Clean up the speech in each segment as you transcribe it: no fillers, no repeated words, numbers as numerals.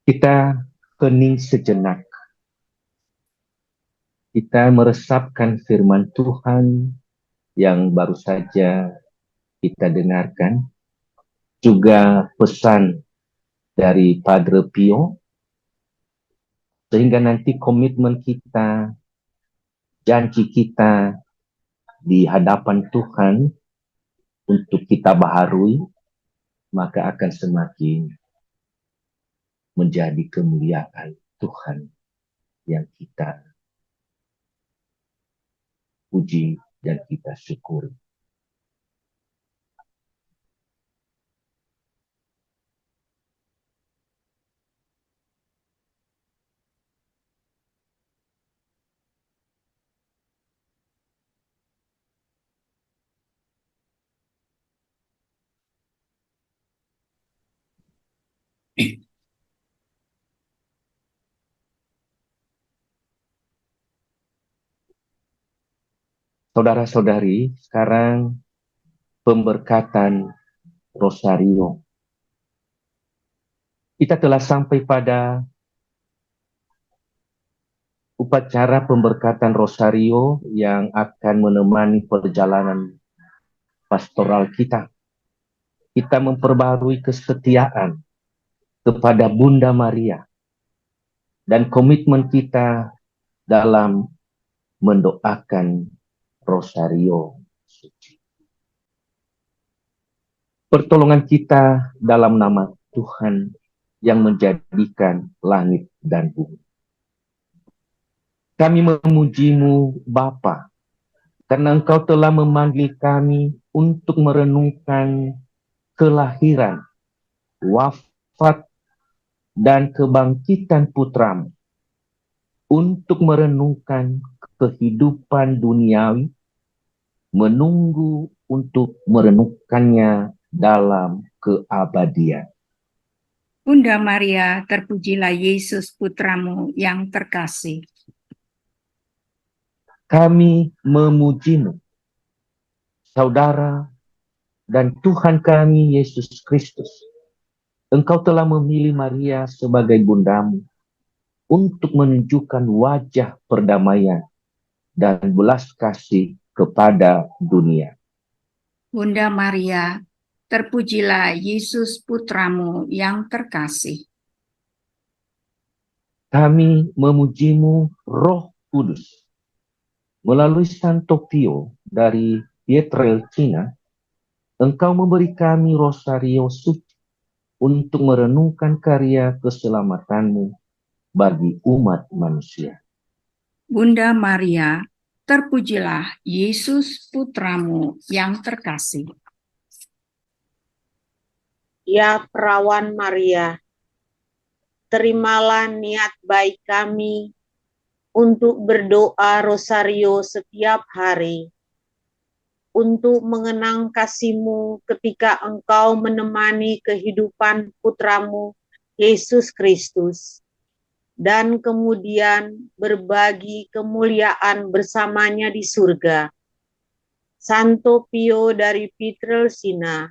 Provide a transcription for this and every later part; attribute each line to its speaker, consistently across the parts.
Speaker 1: Kita hening sejenak. Kita meresapkan firman Tuhan yang baru saja kita dengarkan. Juga pesan dari Padre Pio. Sehingga nanti komitmen kita, janji kita di hadapan Tuhan untuk kita baharui, maka akan semakin menjadi kemuliaan Tuhan yang kita puji dan kita syukuri. Saudara-saudari, sekarang pemberkatan Rosario. Kita telah sampai pada upacara pemberkatan Rosario yang akan menemani perjalanan pastoral kita. Kita memperbarui kesetiaan kepada Bunda Maria dan komitmen kita dalam mendoakan Rosario suci. Pertolongan kita dalam nama Tuhan yang menjadikan langit dan bumi. Kami memuji-Mu, Bapa, karena Engkau telah memanggil kami untuk merenungkan kelahiran, wafat, dan kebangkitan Putra-Mu, untuk merenungkan kehidupan duniawi, menunggu untuk merenungkannya dalam keabadian.
Speaker 2: Bunda Maria, terpujilah Yesus Putra-Mu yang terkasih.
Speaker 1: Kami memuji-Mu, Saudara dan Tuhan kami Yesus Kristus. Engkau telah memilih Maria sebagai bundamu untuk menunjukkan wajah perdamaian dan belas kasih kepada dunia.
Speaker 2: Bunda Maria, terpujilah Yesus Putra-Mu yang terkasih.
Speaker 1: Kami memuji-Mu, Roh Kudus. Melalui Santo Pio dari Pietrelcina, Engkau memberi kami Rosario suci untuk merenungkan karya keselamatan-Mu bagi umat manusia.
Speaker 2: Bunda Maria, terpujilah Yesus Putra-Mu yang terkasih.
Speaker 3: Ya perawan Maria, terimalah niat baik kami untuk berdoa Rosario setiap hari, untuk mengenang kasih-Mu ketika Engkau menemani kehidupan Putra-Mu, Yesus Kristus, dan kemudian berbagi kemuliaan bersamanya di surga. Santo Pio dari Pietrelcina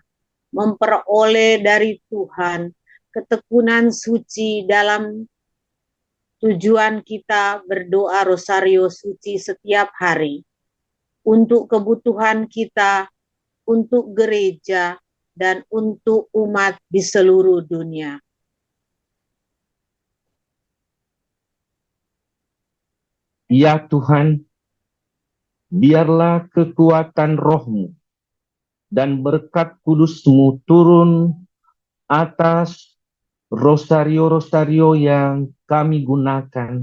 Speaker 3: memperoleh dari Tuhan ketekunan suci dalam tujuan kita berdoa Rosario suci setiap hari untuk kebutuhan kita, untuk gereja, dan untuk umat di seluruh dunia.
Speaker 1: Ya Tuhan, biarlah kekuatan Roh-Mu dan berkat kudus-Mu turun atas Rosario-Rosario yang kami gunakan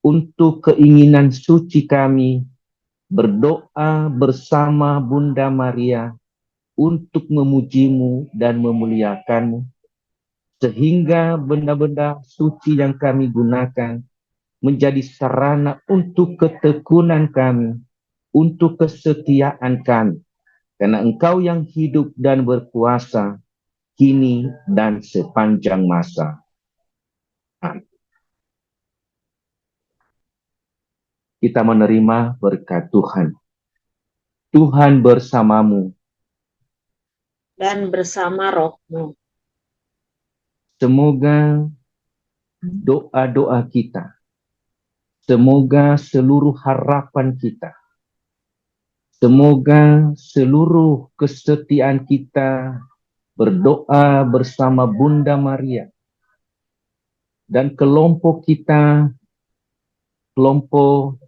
Speaker 1: untuk keinginan suci kami berdoa bersama Bunda Maria untuk memuji-Mu dan memuliakan-Mu, sehingga benda-benda suci yang kami gunakan menjadi sarana untuk ketekunan kami, untuk kesetiaan kami, karena Engkau yang hidup dan berkuasa kini dan sepanjang masa. Amin. Kita menerima berkat Tuhan. Tuhan bersamamu.
Speaker 3: Dan bersama Roh-Mu.
Speaker 1: Semoga doa-doa kita. Semoga seluruh harapan kita, semoga seluruh kesetiaan kita berdoa bersama Bunda Maria dan kelompok kita, kelompok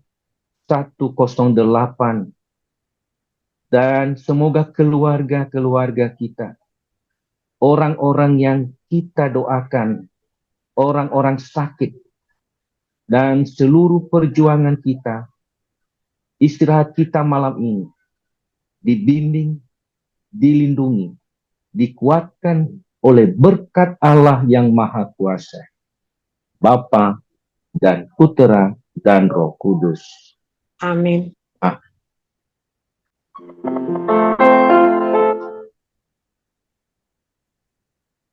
Speaker 1: 108, dan semoga keluarga-keluarga kita, orang-orang yang kita doakan, orang-orang sakit, dan seluruh perjuangan kita, istirahat kita malam ini, dibimbing, dilindungi, dikuatkan oleh berkat Allah yang Maha Kuasa, Bapa dan Putera dan Roh Kudus.
Speaker 3: Amin.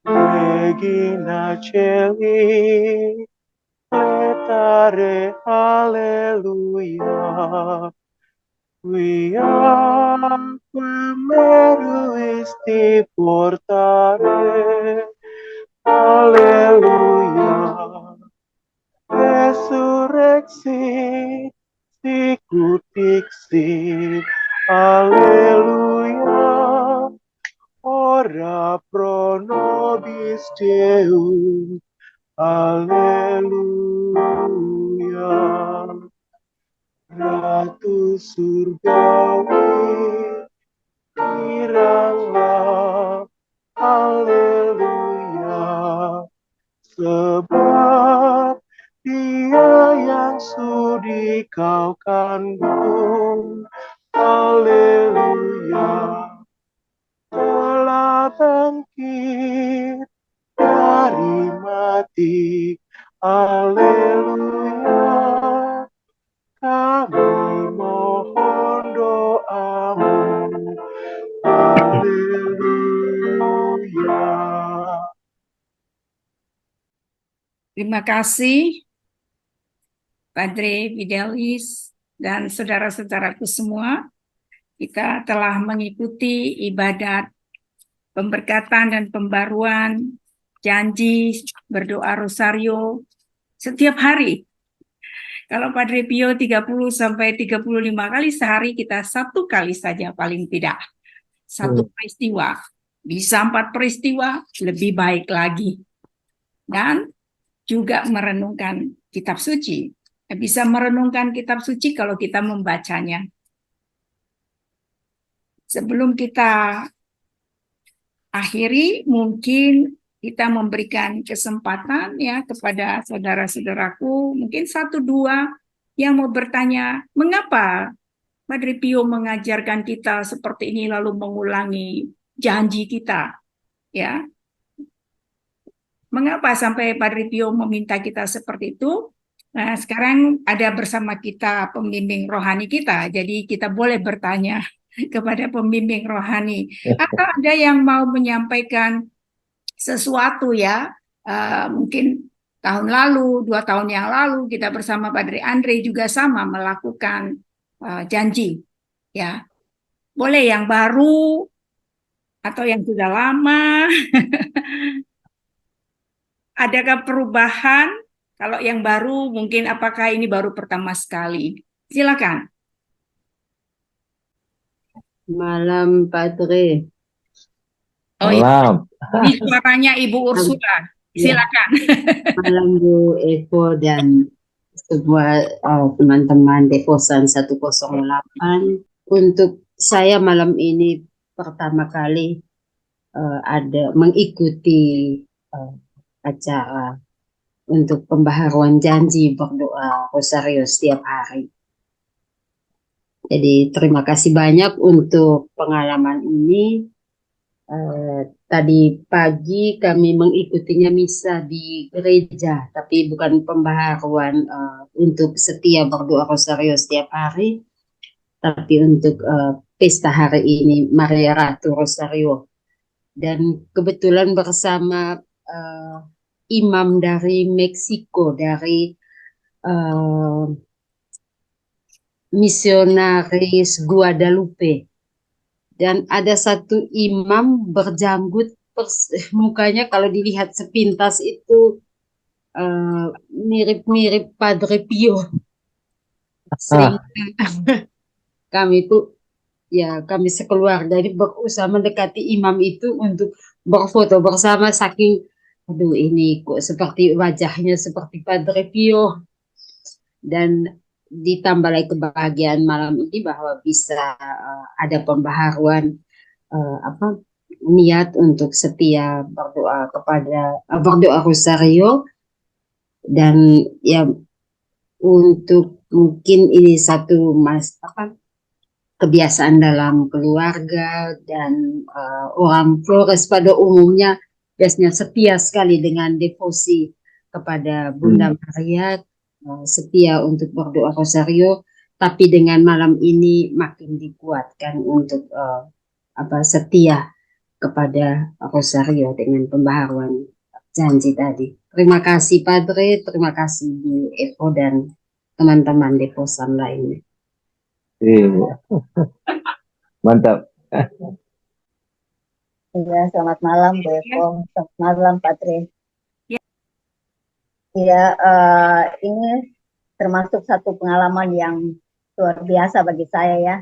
Speaker 4: Regina Celi, letare, alleluia. Viaque meruisti portare, alleluia. Resurrexit, sicut dixit, alleluia. Ora pro nobis Deum, alleluia. Ratu surgawi, kiranglah, alleluia. Sebab Dia yang sudi kau kandung, alleluia. Telah bangkit dari mati, alleluia. Kami mohon doamu, alleluia.
Speaker 2: Terima kasih, Padre Fidelis dan saudara-saudaraku semua. Kita telah mengikuti ibadat pemberkatan dan pembaruan janji berdoa rosario setiap hari. Kalau Padre Pio 30 sampai 35 kali sehari, kita 1 kali saja paling tidak. 1 peristiwa. Bisa 4 peristiwa, lebih baik lagi. Dan juga merenungkan kitab suci. Bisa merenungkan kitab suci kalau kita membacanya. Sebelum kita akhiri, mungkin kita memberikan kesempatan ya kepada saudara-saudaraku, mungkin 1-2 yang mau bertanya, mengapa Padre Pio mengajarkan kita seperti ini lalu mengulangi janji kita, ya? Mengapa sampai Padre Pio meminta kita seperti itu? Nah, sekarang ada bersama kita pembimbing rohani kita, jadi kita boleh bertanya kepada pembimbing rohani. Atau ada yang mau menyampaikan sesuatu ya, mungkin tahun lalu, 2 tahun yang lalu kita bersama Padre Andre juga sama melakukan janji, ya. Boleh yang baru atau yang sudah lama. Adakah perubahan? Kalau yang baru, mungkin apakah ini baru pertama sekali? Silakan.
Speaker 5: Malam, Padre.
Speaker 2: Oh iya,
Speaker 1: Malam.
Speaker 2: ini suaranya Ibu Ursula. Silakan.
Speaker 5: Malam Bu Eko dan semua teman-teman Devosan 108. Untuk saya malam ini pertama kali ada mengikuti acara untuk pembaharuan janji berdoa rosario setiap hari. Jadi terima kasih banyak untuk pengalaman ini. Tadi pagi kami mengikutinya misa di gereja, tapi bukan pembaharuan untuk setia berdoa rosario setiap hari, tapi untuk pesta hari ini Maria Ratu Rosario. Dan kebetulan bersama imam dari Meksiko, dari Misionaris Guadalupe. Dan ada satu imam berjanggut, mukanya kalau dilihat sepintas itu mirip-mirip Padre Pio, sehingga kami tuh ya kami sekeluarga ini berusaha mendekati imam itu untuk berfoto bersama, saking aduh ini kok seperti wajahnya seperti Padre Pio. Dan ditambah lagi kebahagiaan malam ini bahwa bisa ada pembaharuan apa niat untuk setia berdoa kepada berdoa rosario. Dan ya untuk mungkin ini satu kebiasaan dalam keluarga, dan orang Flores pada umumnya biasanya setia sekali dengan devosi kepada Bunda Maria, setia untuk berdoa rosario, tapi dengan malam ini makin dikuatkan untuk setia kepada rosario dengan pembaharuan janji tadi. Terima kasih Padre, terima kasih Bu Evo dan teman-teman devosan lainnya.
Speaker 1: Mantap.
Speaker 6: Ya, selamat malam Bu Evo, selamat malam Padre.
Speaker 2: Ya.
Speaker 6: Ya, ini termasuk satu pengalaman yang luar biasa bagi saya ya,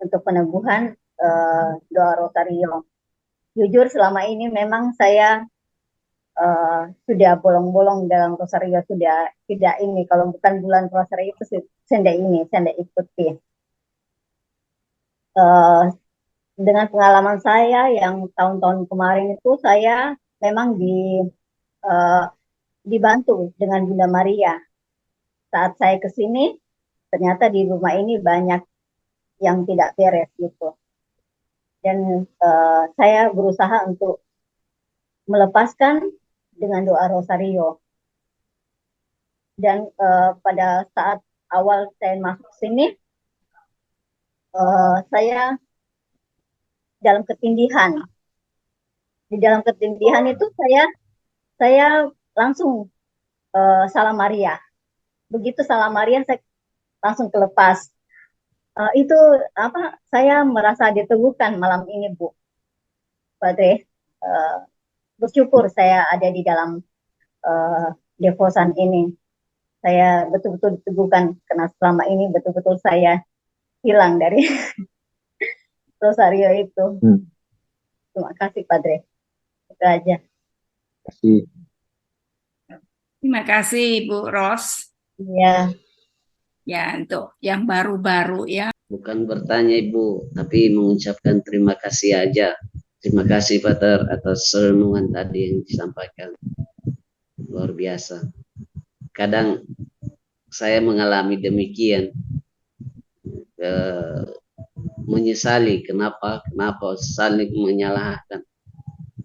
Speaker 6: untuk peneguhan doa rosario. Jujur selama ini memang saya sudah bolong-bolong dalam rosario, sudah tidak ini, kalau bukan bulan rosario itu saya tidak ikuti. Dengan pengalaman saya yang tahun-tahun kemarin itu, saya memang dibantu dengan Bunda Maria. Saat saya ke sini, ternyata di rumah ini banyak yang tidak beres gitu. Dan saya berusaha untuk melepaskan dengan doa rosario. Dan pada saat awal saya masuk sini, saya dalam ketindihan. Di dalam ketindihan itu saya langsung salam Maria. Begitu salam Maria saya langsung kelepas. Itu saya merasa diteguhkan malam ini Bu Padre. Bersyukur saya ada di dalam devosan ini. Saya betul-betul diteguhkan karena selama ini betul-betul saya hilang dari rosario itu. Terima kasih Padre. Itu aja.
Speaker 2: Terima kasih Bu Ros.
Speaker 6: Iya.
Speaker 2: Ya, untuk yang baru-baru ya.
Speaker 7: Bukan bertanya Ibu, tapi mengucapkan terima kasih aja. Terima kasih Pater atas renungan tadi yang disampaikan. Luar biasa. Kadang saya mengalami demikian. Menyesali kenapa saling menyalahkan.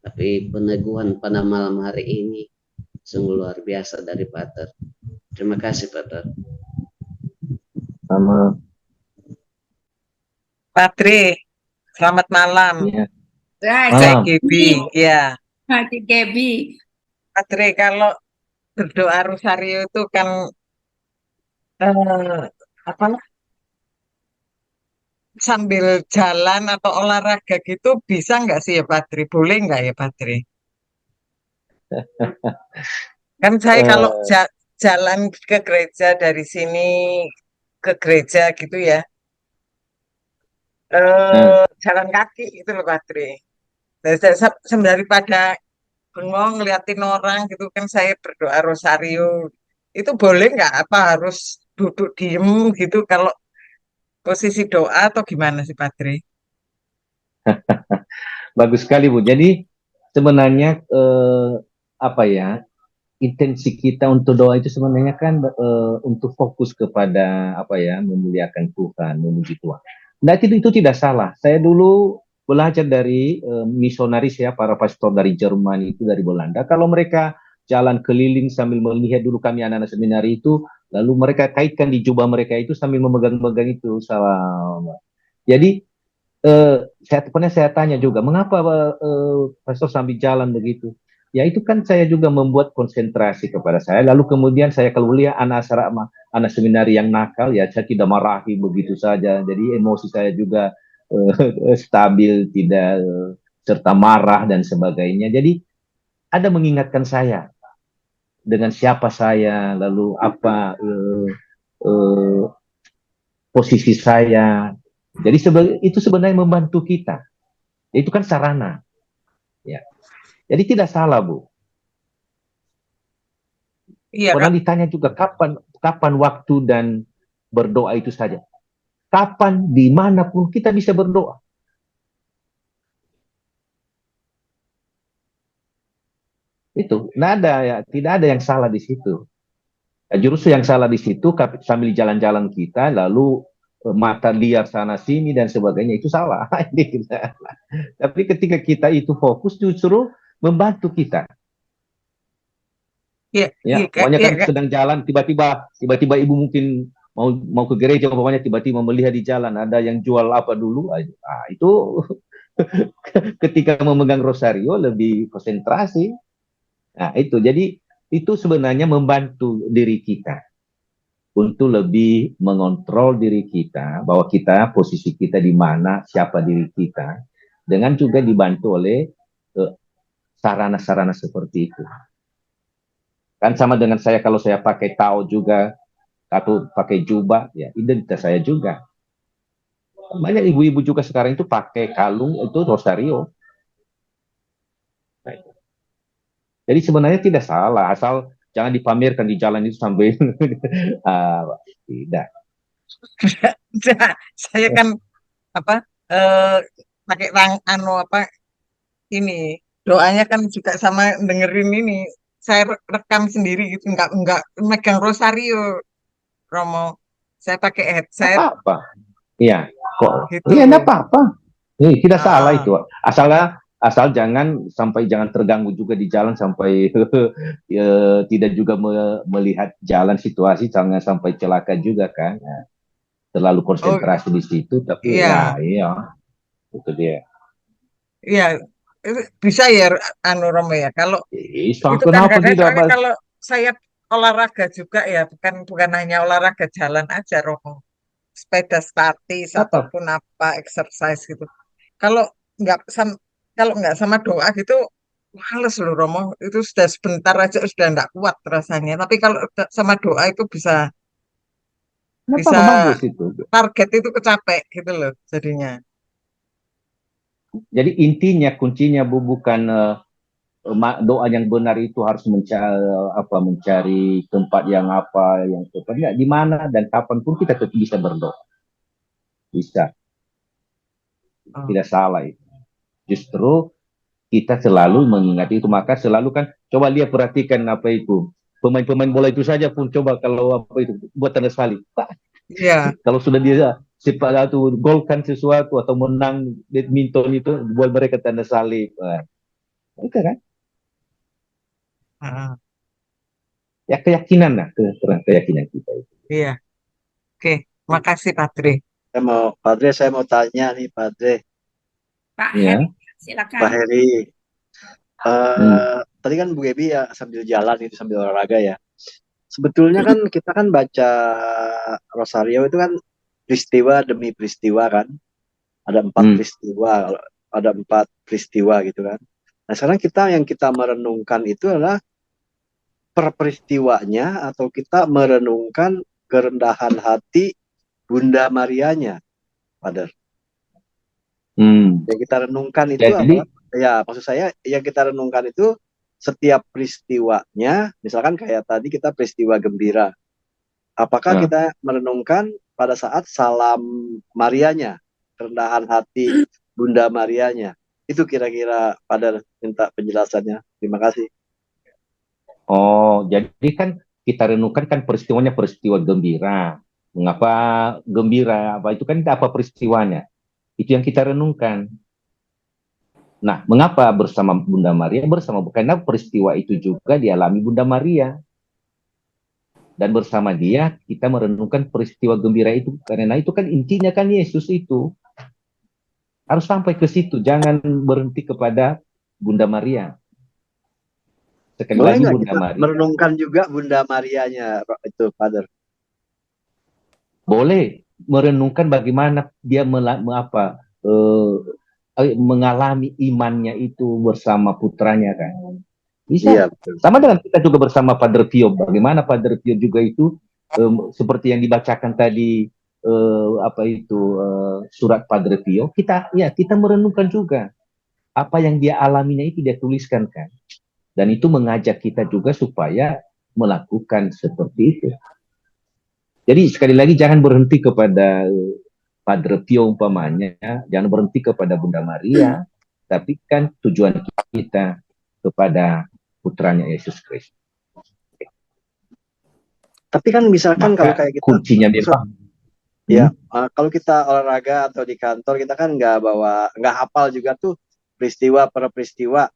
Speaker 7: Tapi peneguhan pada malam hari ini sungguh luar biasa dari Pater. Terima kasih Pater.
Speaker 1: Sama.
Speaker 8: Padre, selamat malam.
Speaker 1: Ya.
Speaker 8: Saya Gaby, ya.
Speaker 2: Cik Gaby.
Speaker 8: Padre, kalau berdoa rosario itu kan sambil jalan atau olahraga gitu bisa nggak sih ya Padre? Boleh nggak ya Padre? Kan saya kalau jalan ke gereja dari sini ke gereja gitu ya, jalan kaki gitu loh Padre. Daripada bengong ngeliatin orang gitu kan, saya berdoa rosario. Itu boleh nggak? Apa harus duduk diem gitu kalau posisi doa atau gimana sih Padre?
Speaker 1: Bagus sekali Bu. Jadi sebenarnya intensi kita untuk doa itu sebenarnya kan untuk fokus kepada memuliakan Tuhan, memuji Tuhan. Nah itu tidak salah. Saya dulu belajar dari misionaris ya, para pastor dari Jerman itu, dari Belanda. Kalau mereka jalan keliling sambil melihat, dulu kami anak-anak seminari itu, lalu mereka kaitkan di jubah mereka itu sambil memegang-megang itu salam. Jadi saya tanya juga, mengapa pastor sambil jalan begitu? Ya itu kan saya juga membuat konsentrasi kepada saya. Lalu kemudian saya kalau lihat anak seminari yang nakal, ya saya tidak marahi begitu saja. Jadi emosi saya juga stabil, tidak serta marah dan sebagainya. Jadi ada mengingatkan saya dengan siapa saya, lalu apa eh, posisi saya. Jadi itu sebenarnya membantu kita. Itu kan sarana, ya. Jadi tidak salah, Bu.
Speaker 8: Iya
Speaker 1: Pernah
Speaker 8: kan?
Speaker 1: ditanya juga kapan waktu dan berdoa itu saja. Kapan, dimanapun kita bisa berdoa. Itu, nggak ada ya, tidak ada yang salah di situ. Ya, justru yang salah di situ sambil jalan-jalan kita, lalu mata liar sana sini dan sebagainya, itu salah. Tapi ketika kita itu fokus, justru membantu kita.
Speaker 8: Iya, iya,
Speaker 1: Ya, pokoknya
Speaker 8: iya,
Speaker 1: kan sedang jalan, tiba-tiba ibu mungkin mau ke gereja, pokoknya tiba-tiba melihat di jalan ada yang jual apa dulu, itu ketika memegang rosario lebih konsentrasi. Nah, itu jadi itu sebenarnya membantu diri kita untuk lebih mengontrol diri kita, bahwa kita posisi kita di mana, siapa diri kita, dengan juga dibantu oleh sarana-sarana seperti itu. Kan sama dengan saya kalau saya pakai tau juga atau pakai jubah, ya identitas saya juga. Banyak ibu-ibu juga sekarang itu pakai kalung itu rosario. Nah, jadi sebenarnya tidak salah, asal jangan dipamerkan di jalan itu sampai tidak.
Speaker 8: Saya kan apa eh, pakai anu apa ini doanya kan juga sama dengerin ini. Saya rekam sendiri gitu, nggak megang rosario, Romo. Saya pakai headset
Speaker 1: Apa-apa. Iya, kok?
Speaker 8: gitu.
Speaker 1: Iya, enggak apa-apa. Tidak salah
Speaker 8: Ah,
Speaker 1: itu. Asal jangan terganggu juga di jalan sampai tidak juga melihat jalan situasi, jangan sampai celaka juga kan. Nah, terlalu
Speaker 8: oh
Speaker 1: konsentrasi di situ, tapi ya
Speaker 8: iya,
Speaker 1: iya, itu dia.
Speaker 8: iya. Itu bisa ya anu Romo ya. Kalau itu kan
Speaker 1: Kenapa
Speaker 8: kadang
Speaker 1: tidak,
Speaker 8: soalnya
Speaker 1: Mas?
Speaker 8: kalau saya olahraga juga ya, bukan bukan hanya olahraga jalan aja, Romo. Sepeda statis
Speaker 1: Apa?
Speaker 8: ataupun apa exercise gitu. Kalau nggak sama kalau nggak sama doa gitu, males loh Romo. Itu sudah sebentar aja sudah nggak kuat rasanya. Tapi kalau sama doa itu bisa
Speaker 1: Kenapa
Speaker 8: bisa
Speaker 1: bagus itu?
Speaker 8: target itu kecapek gitu loh jadinya.
Speaker 1: Jadi intinya kuncinya bukan doa yang benar itu harus mencari tempat yang apa yang tepat. Ya, di mana dan kapan pun kita tetap bisa berdoa. Bisa,
Speaker 8: Oh,
Speaker 1: tidak salah itu. Justru kita selalu mengingat itu, maka selalu kan coba lihat perhatikan apa itu pemain-pemain bola itu saja pun coba kalau apa itu buat tanda salib.
Speaker 8: iya.
Speaker 1: Kalau sudah dia sepak itu golkan sesuatu atau menang badminton itu buat mereka tanda salib. Itu kan
Speaker 8: Ah,
Speaker 1: ya keyakinan lah, keyakinan kita itu.
Speaker 8: iya. Oke, makasih Patri.
Speaker 9: Saya mau tanya nih, Padre,
Speaker 2: Pak Heri,
Speaker 1: Ya.
Speaker 9: Pak
Speaker 2: silakan.
Speaker 9: Heri.
Speaker 1: Hmm.
Speaker 9: Tadi kan Bu Gebi ya sambil jalan itu sambil olahraga ya. Sebetulnya kan kita kan baca Rosario itu kan peristiwa demi peristiwa kan. Ada empat
Speaker 1: Hmm.
Speaker 9: peristiwa, ada empat peristiwa gitu kan. Nah sekarang yang kita merenungkan itu adalah per peristiwanya atau kita merenungkan kerendahan hati Bunda Marianya, Padre.
Speaker 1: Hmm.
Speaker 9: Yang kita renungkan itu
Speaker 1: Jadi
Speaker 9: apa? Ya, maksud saya yang kita renungkan itu setiap peristiwanya, misalkan kayak tadi kita peristiwa gembira. Apakah
Speaker 1: uh,
Speaker 9: kita merenungkan pada saat salam Marianya, kerendahan hati Bunda Marianya? Itu kira-kira pada minta penjelasannya. Terima kasih.
Speaker 1: jadi kan kita renungkan kan peristiwanya peristiwa gembira. Mengapa gembira? Apa itu kan apa peristiwanya? Itu yang kita renungkan. Nah, mengapa bersama Bunda Maria? Karena peristiwa itu juga dialami Bunda Maria. Dan bersama dia kita merenungkan peristiwa gembira itu. Karena itu kan intinya kan Yesus itu. Harus sampai ke situ. Jangan berhenti kepada Bunda Maria. Sekali
Speaker 9: Boleh
Speaker 1: lagi
Speaker 9: nggak
Speaker 1: Bunda
Speaker 9: kita
Speaker 1: Maria.
Speaker 9: merenungkan juga Bunda Marianya itu, Father?
Speaker 1: Boleh merenungkan bagaimana dia mengalami imannya itu bersama putranya kan. Bisa.
Speaker 9: Iya, betul.
Speaker 1: Sama dengan kita juga bersama Padre Pio. Bagaimana Padre Pio juga itu seperti yang dibacakan tadi surat Padre Pio. Kita merenungkan juga apa yang dia alaminya itu dia tuliskan kan. Dan itu mengajak kita juga supaya melakukan seperti itu. Jadi sekali lagi jangan berhenti kepada Padre Pio umpamanya, jangan berhenti kepada Bunda Maria, tapi kan tujuan kita kepada putranya Yesus Kristus.
Speaker 9: Tapi kan misalkan kalau
Speaker 1: Maka
Speaker 9: kayak gitu,
Speaker 1: kuncinya memang
Speaker 9: ya, kalau kita olahraga atau di kantor kita kan nggak hafal juga tuh peristiwa per peristiwa.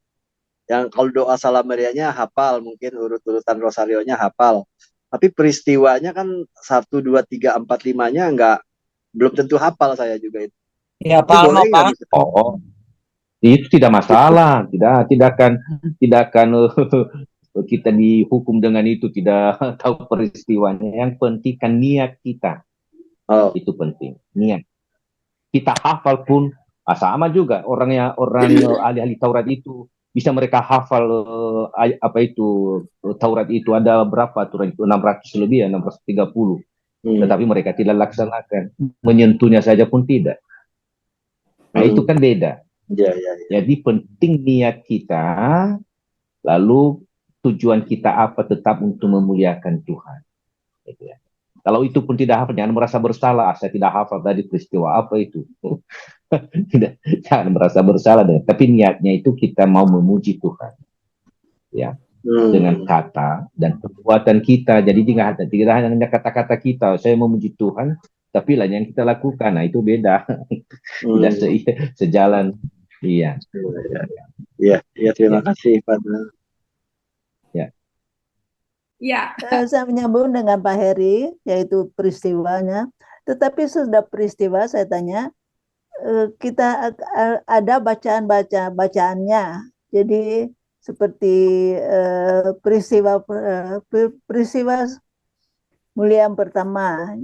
Speaker 9: Yang kalau doa Salam Marianya hafal, mungkin urut-urutan rosarionya hafal. Tapi peristiwanya kan 1, 2, 3, 4, 5-nya belum tentu hafal saya juga itu.
Speaker 8: Ya,
Speaker 9: Itu
Speaker 8: Palmo,
Speaker 9: boleh nggak
Speaker 8: Pak.
Speaker 9: bisa?
Speaker 1: itu tidak masalah, tidak akan kita dihukum dengan itu, tidak tahu peristiwanya. Yang penting kan niat kita.
Speaker 9: Oh,
Speaker 1: Itu penting, niat. Kita hafal pun sama juga orang ahli-ahli Taurat itu bisa mereka hafal Taurat itu ada berapa aturan itu 600 lebih ya 630. Tetapi mereka tidak laksanakan, menyentuhnya saja pun tidak. Nah itu kan beda.
Speaker 9: ya.
Speaker 1: Jadi penting niat kita, lalu tujuan kita apa, tetap untuk memuliakan Tuhan. Gitu ya. Kalau itu pun tidak hafal, jangan merasa bersalah. Saya tidak hafal tadi peristiwa apa itu. Tidak, jangan merasa bersalah. Tapi niatnya itu kita mau memuji Tuhan. Ya, dengan kata dan perbuatan kita. Jadi tidak hanya kata-kata kita, saya memuji Tuhan, tapi lain yang kita lakukan. Nah itu beda. Tidak sejalan. Iya.
Speaker 9: Iya, terima kasih Pak.
Speaker 2: Ya,
Speaker 10: Saya menyambung dengan Pak Heri, yaitu peristiwanya. Tetapi sudah peristiwa, saya tanya, kita ada bacaannya. Jadi seperti peristiwa mulia yang pertama.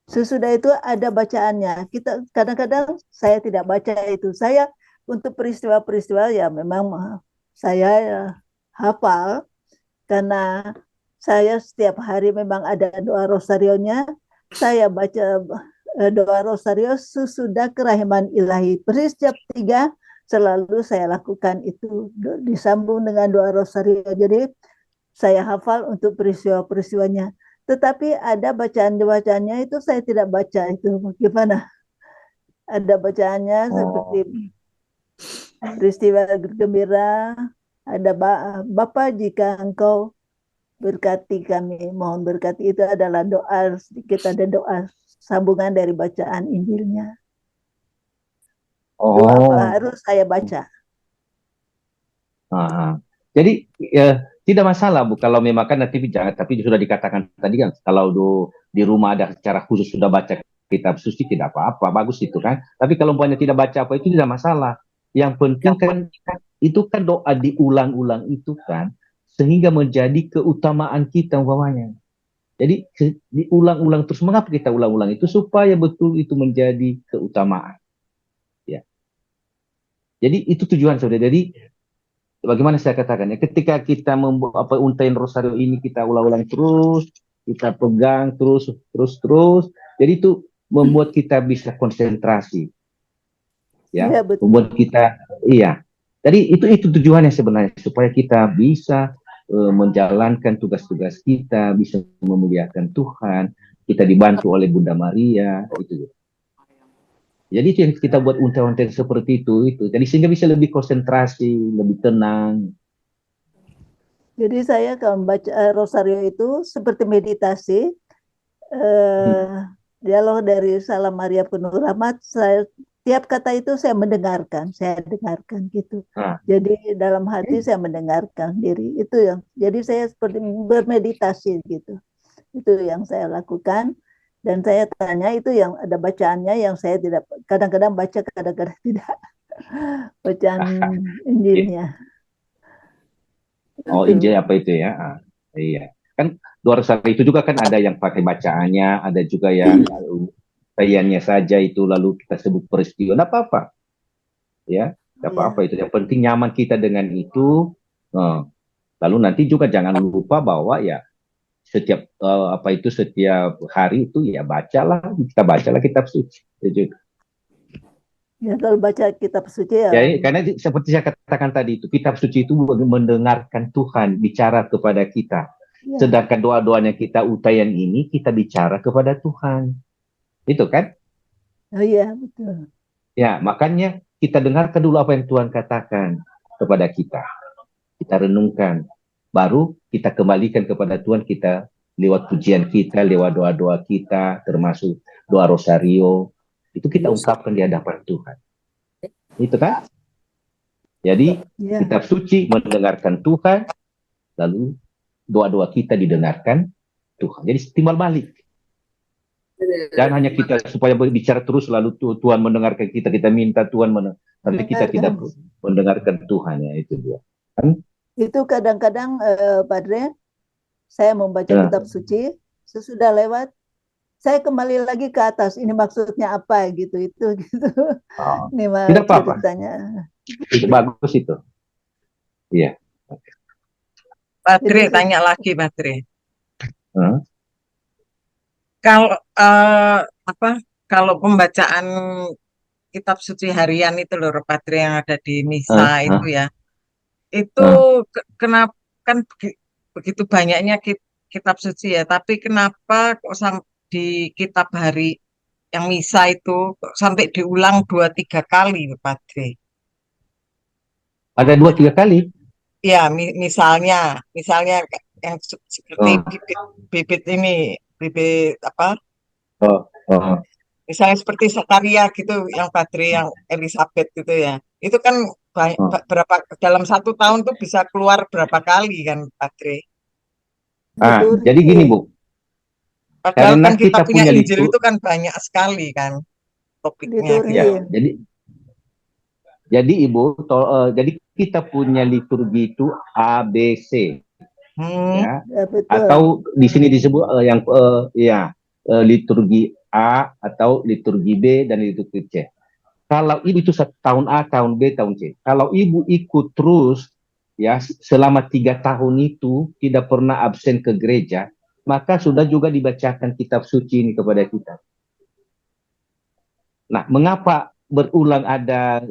Speaker 10: Sesudah itu ada bacaannya. Kita kadang-kadang saya tidak baca itu. Saya untuk peristiwa-peristiwa ya memang saya hafal karena saya setiap hari memang ada doa rosarionya. Saya baca doa rosario sesudah kerahiman ilahi. Persis setiap 3 selalu saya lakukan itu disambung dengan doa rosario. Jadi saya hafal untuk peristiwa-peristiwanya. Tetapi ada bacaannya itu saya tidak baca itu. Bagaimana? Ada bacaannya seperti peristiwa gembira. Ada Bapa jika engkau berkati kami, mohon berkati, itu adalah doa, sedikit ada doa sambungan dari bacaan Injilnya. Itu apa harus saya baca.
Speaker 1: Jadi tidak masalah Bu kalau memang kan nanti tapi sudah dikatakan tadi kan kalau di rumah ada secara khusus sudah baca kitab suci tidak apa-apa, bagus itu kan. Tapi kalau umpamanya tidak baca apa itu tidak masalah. Yang penting kan itu kan doa diulang-ulang itu kan sehingga menjadi keutamaan kita umpamanya. Jadi diulang-ulang terus. Mengapa kita ulang-ulang itu? Supaya betul itu menjadi keutamaan. Ya. Jadi itu tujuan saudara. Jadi bagaimana saya katakan ya, ketika kita untain rosario ini kita ulang-ulang terus, kita pegang terus. Jadi itu membuat kita bisa konsentrasi. Ya, membuat kita Jadi itu tujuannya sebenarnya supaya kita bisa menjalankan tugas-tugas kita, bisa memuliakan Tuhan, kita dibantu oleh Bunda Maria, itu. Jadi itu yang kita buat untai-untai seperti itu. Jadi sehingga bisa lebih konsentrasi, lebih tenang.
Speaker 10: Jadi saya kalau membaca rosario itu seperti meditasi, dialog dari Salam Maria Penuh Rahmat. Tiap kata itu saya dengarkan gitu. Jadi dalam hati saya mendengarkan diri itu yang. Jadi saya seperti bermeditasi gitu. Itu yang saya lakukan. Dan saya tanya itu yang ada bacaannya yang saya tidak kadang-kadang baca, kadang-kadang tidak. Bacaan Injilnya.
Speaker 1: Oh, Injil apa itu ya? Iya. Kan doa rosario itu juga kan ada yang pakai bacaannya, ada juga yang tayannya saja itu lalu kita sebut peristiwa. Tidak apa-apa. Ya, tidak apa-apa itu. Yang penting nyaman kita dengan itu. Lalu nanti juga jangan lupa bahwa ya setiap setiap hari itu ya bacalah kitab suci.
Speaker 10: Ya, kalau baca kitab suci ya.
Speaker 1: Ya, karena seperti saya katakan tadi itu, kitab suci itu mendengarkan Tuhan bicara kepada kita.
Speaker 10: Ya.
Speaker 1: Sedangkan doa-doanya kita utayan ini kita bicara kepada Tuhan. Itu kan?
Speaker 10: Oh iya, betul.
Speaker 1: Ya, makanya kita dengarkan dulu apa yang Tuhan katakan kepada kita. Kita renungkan. Baru kita kembalikan kepada Tuhan kita lewat pujian kita, lewat doa-doa kita, termasuk doa rosario. Itu kita ungkapkan di hadapan Tuhan. Itu kan? Jadi, kitab suci mendengarkan Tuhan, lalu doa-doa kita didengarkan Tuhan. Jadi timbal balik. Jangan hanya kita supaya bicara terus lalu Tuhan mendengarkan kita minta Tuhan tapi kita tidak mendengarkan Tuhan, ya itu dia. Kan?
Speaker 10: Itu kadang-kadang Padre, saya membaca kitab suci, sesudah lewat, saya kembali lagi ke atas. Ini maksudnya apa gitu.
Speaker 1: Oh,
Speaker 10: ini
Speaker 1: tidak apa-apa. Itu bagus itu. Iya.
Speaker 8: Padre, tanya lagi Padre. Kalau pembacaan kitab suci harian itu loh Padre yang ada di misa itu ya, itu kenapa kan begitu banyaknya kitab suci ya, tapi kenapa kok di kitab hari yang misa itu kok sampai diulang 2-3 kali Padre?
Speaker 1: Ada 2-3 kali?
Speaker 8: Ya, misalnya yang seperti bibit ini. Bibit apa? Misalnya seperti Sakaria gitu, yang Padre, yang Elizabeth gitu ya. Itu kan dalam 1 tahun tuh bisa keluar berapa kali kan Padre?
Speaker 1: Jadi gini Bu.
Speaker 8: Padahal kan kita punya Injil itu kan banyak sekali kan topiknya.
Speaker 1: Ya, jadi Ibu, jadi kita punya liturgi itu ABC. Ya, atau di sini disebut liturgi A atau liturgi B dan liturgi C. Kalau Ibu itu tahun A, tahun B, tahun C. Kalau Ibu ikut terus ya selama 3 tahun itu tidak pernah absen ke gereja, maka sudah juga dibacakan kitab suci ini kepada kita. Nah, mengapa berulang ada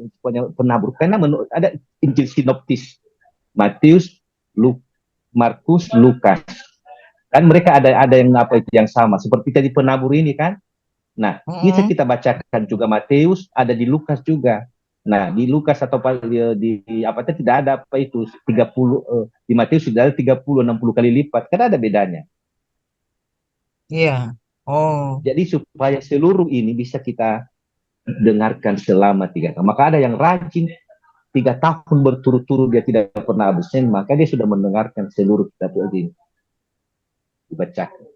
Speaker 1: penabur? Karena ada Injil sinoptis Matius, Markus, Lukas. Kan mereka ada yang sama seperti tadi penabur ini kan. Nah, bisa kita bacakan juga Matius, ada di Lukas juga. Nah, di Lukas atau di tidak ada itu 30 di Matius sudah ada 30 60 kali lipat. Kan ada bedanya.
Speaker 8: Iya. Oh.
Speaker 1: Jadi supaya seluruh ini bisa kita dengarkan selama 3 tahun. Maka ada yang rajin 3 tahun berturut-turut dia tidak pernah absen, maka dia sudah mendengarkan seluruh kitab ini dibacakan.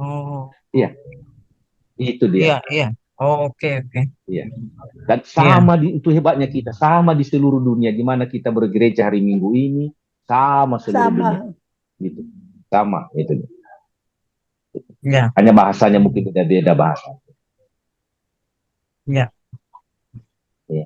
Speaker 8: Oh.
Speaker 1: Iya. Itu dia.
Speaker 8: Iya. Oh, oke.
Speaker 1: Iya. Dan sama itu hebatnya kita, sama di seluruh dunia di mana kita bergereja hari Minggu ini, sama seluruh dunia. Gitu. Sama itu.
Speaker 8: Ya.
Speaker 1: Hanya bahasanya mungkin beda bahasa.
Speaker 8: Ya.
Speaker 1: Ya.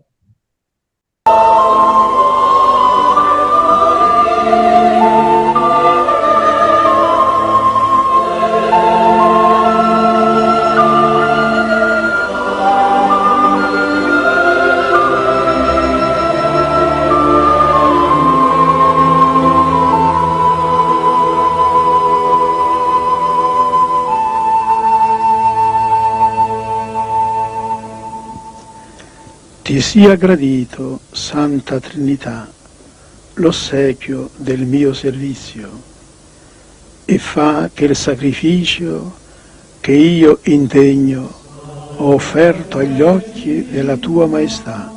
Speaker 11: Ti sia gradito, Santa Trinità, l'ossequio del mio servizio e fa che il sacrificio che io indegno ho offerto agli occhi della tua Maestà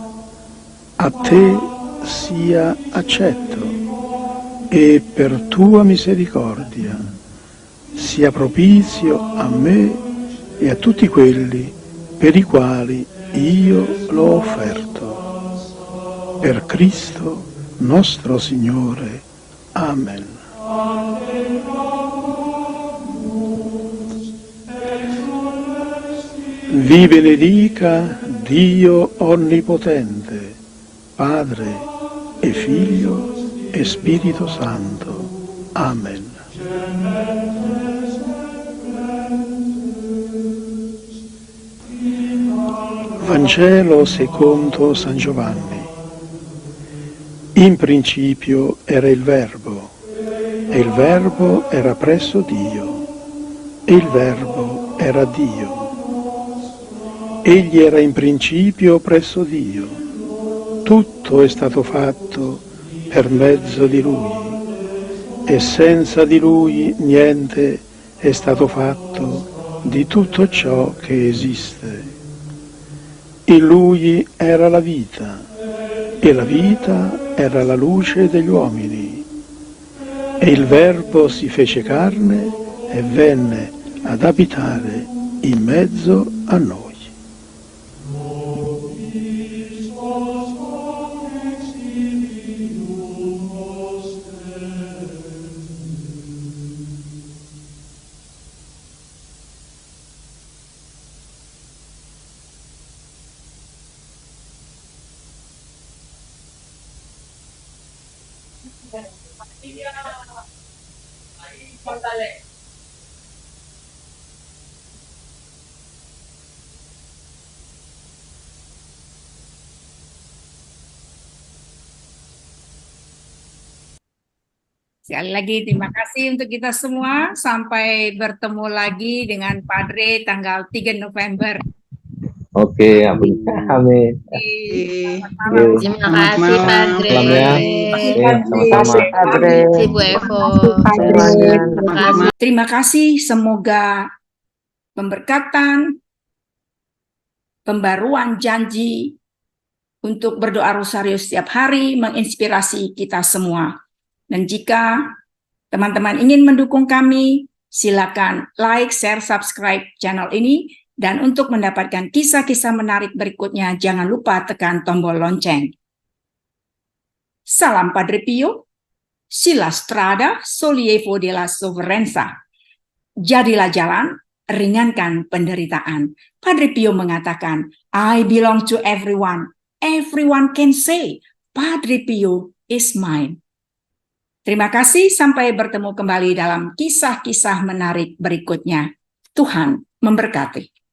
Speaker 11: a te sia accetto e per tua misericordia sia propizio a me e a tutti quelli per i quali io l'ho offerto. Per Cristo nostro Signore. Amen. Vi benedica Dio Onnipotente, Padre e Figlio Espíritu Santo. Amen. Vangelo secondo San Giovanni. In principio era il Verbo, e il Verbo era presso Dio, e il Verbo era Dio. Egli era in principio presso Dio. Tutto è stato fatto per mezzo di Lui, e senza di Lui niente è stato fatto di tutto ciò che esiste. In Lui era la vita, e la vita era la luce degli uomini. E il Verbo si fece carne e venne ad abitare in mezzo a noi.
Speaker 2: Sekali lagi terima kasih untuk kita semua. Sampai bertemu lagi dengan Padre tanggal 3 November.
Speaker 1: Oke, amin. Amin.
Speaker 2: Selamat
Speaker 12: Terima kasih Padre.
Speaker 1: Salam ya. Sama-sama.
Speaker 12: Padre. Ibu Evo.
Speaker 2: Terima kasih. Semoga pemberkatan, pembaruan janji untuk berdoa rosario setiap hari menginspirasi kita semua. Dan jika teman-teman ingin mendukung kami, silakan like, share, subscribe channel ini. Dan untuk mendapatkan kisah-kisah menarik berikutnya, jangan lupa tekan tombol lonceng. Salam Padre Pio, si la strada sollievo della sofferenza. Jadilah jalan, ringankan penderitaan. Padre Pio mengatakan, I belong to everyone. Everyone can say, Padre Pio is mine. Terima kasih, sampai bertemu kembali dalam kisah-kisah menarik berikutnya. Tuhan memberkati.